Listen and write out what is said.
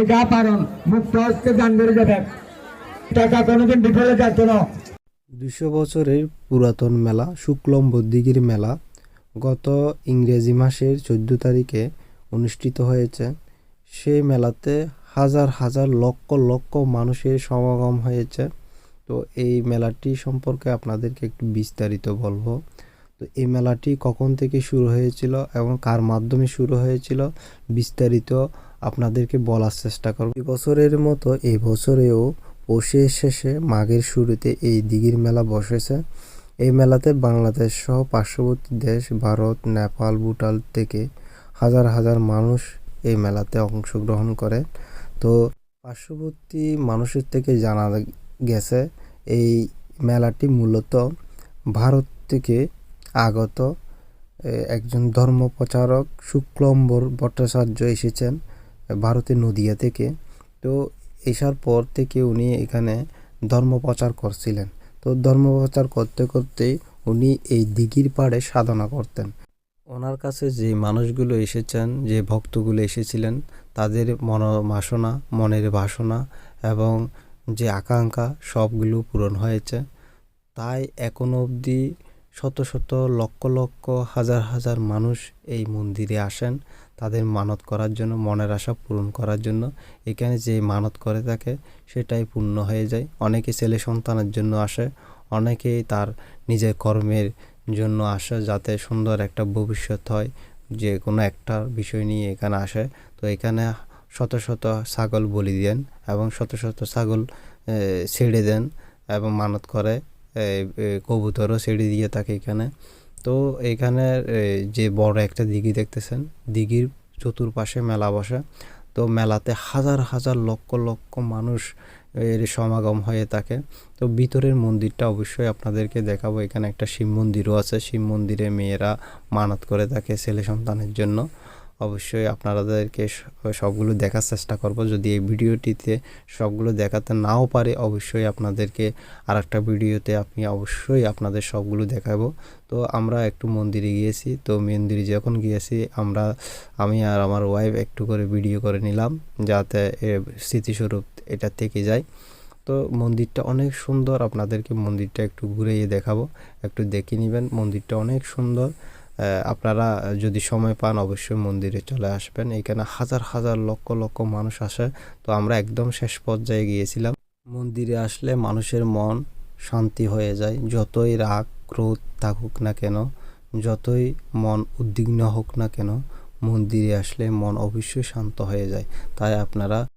যা পারেন মুক্ত হস্তে দান করে যাবেন, টাকা কোনোদিন বিফলে যাচ্ছ না। ২০০ বছরের পুরাতন মেলা শুক্লম্ব দিঘির মেলা গত ইংরেজি মাসের ১৪ তারিখে অনুষ্ঠিত হয়েছে। সেই মেলাতে হাজার হাজার লক্ষ লক্ষ মানুষের সমাগম হয়েছে। তো এই মেলাটি সম্পর্কে আপনাদেরকে একটু বিস্তারিত বলবো। তো এই মেলাটি কখন থেকে শুরু হয়েছিল এবং কার মাধ্যমে শুরু হয়েছিল বিস্তারিত আপনাদেরকে বলার চেষ্টা করব। এই বছরের মতো এই বছরেও পৌষের শেষে মাঘের শুরুতে এই দিঘির মেলা বসেছে। এই মেলাতে বাংলাদেশ সহ পার্শ্ববর্তী দেশ ভারত, নেপাল, ভুটান থেকে হাজার হাজার মানুষ এই মেলাতে অংশগ্রহণ করে। তো পার্শ্ববর্তী মানুষের থেকে জানা গেছে এই মেলাটি মূলত ভারত থেকে আগত একজন ধর্মপ্রচারক শুক্লম্বর ভট্টাচার্য এসেছেন ভারতের নদিয়া থেকে। তো এসার পর থেকে উনি এখানে ধর্মপ্রচার করছিলেন। তো ধর্মপ্রচার করতে করতে উনি এই দিঘির পাড়ে সাধনা করতেন। ওনার কাছে যে মানুষগুলো এসেছেন, যে ভক্তগুলো এসেছিলেন, তাদের মনোবাসনা, মনের বাসনা এবং যে আকাঙ্ক্ষা সবগুলো পূরণ হয়েছে। তাই এখনো অবধি শত শত লক্ষ লক্ষ হাজার হাজার মানুষ এই মন্দিরে আসেন তাদের মানত করার জন্য, মনের আশা পূরণ করার জন্য। এখানে যে মানত করে থাকে সেটাই পূর্ণ হয়ে যায়। অনেকে ছেলে সন্তানের জন্য আসে, অনেকেই তার নিজের কর্মের জন্য আসে যাতে সুন্দর একটা ভবিষ্যৎ হয়, যে কোনো একটা বিষয় নিয়ে এখানে আসে। তো এখানে শত শত ছাগল বলি দেন এবং শত শত ছাগল ছেড়ে দেন এবং মানত করে, কবুতরও ছেড়ে দিয়ে থাকে এখানে। তো এখানে যে বড় একটা দিঘি দেখতেছেন, দিঘির চতুর্পাশে মেলা বসে। তো মেলাতে হাজার হাজার লক্ষ লক্ষ মানুষ এর সমাগম হয়ে থাকে। তো ভিতরের মন্দিরটা অবশ্যই আপনাদেরকে দেখাবো। এখানে একটা শিব মন্দিরও আছে। শিব মন্দিরে মেয়েরা মানত করে থাকে ছেলে সন্তানের জন্য। অবশ্যই আপনাদেরকে সবগুলো দেখার চেষ্টা করব। যদি এই ভিডিওটিতে সবগুলো দেখাতে নাও পারে, অবশ্যই আপনাদেরকে আর একটা ভিডিওতে অবশ্যই আপনাদের সবগুলো দেখাবো। তো আমরা একটু মন্দিরে গিয়েছি। তো মন্দিরে যখন গিয়েছি আমি আর আমার ওয়াইফ একটু করে ভিডিও করে নিলাম যাতে স্মৃতিস্বরূপ এটা থেকে যায়। তো মন্দিরটা অনেক সুন্দর, আপনাদেরকে মন্দিরটা একটু ঘুরিয়ে দেখাবো, একটু দেখে নেবেন। মন্দিরটা অনেক সুন্দর। আপনারা যদি সময় পান অবশ্যই মন্দিরে চলে আসবেন। এখানে হাজার হাজার লক্ষ লক্ষ মানুষ আসে। তো আমরা একদম শেষ পর্যায়ে গিয়েছিলাম। মন্দিরে আসলে মানুষের মন শান্তি হয়ে যায়। যতই রাগ ক্রোধ থাকুক না কেন, যতই মন উদ্বিগ্ন হোক না কেন, মন্দিরে আসলে মন অবশ্যই শান্ত হয়ে যায়। তাই আপনারা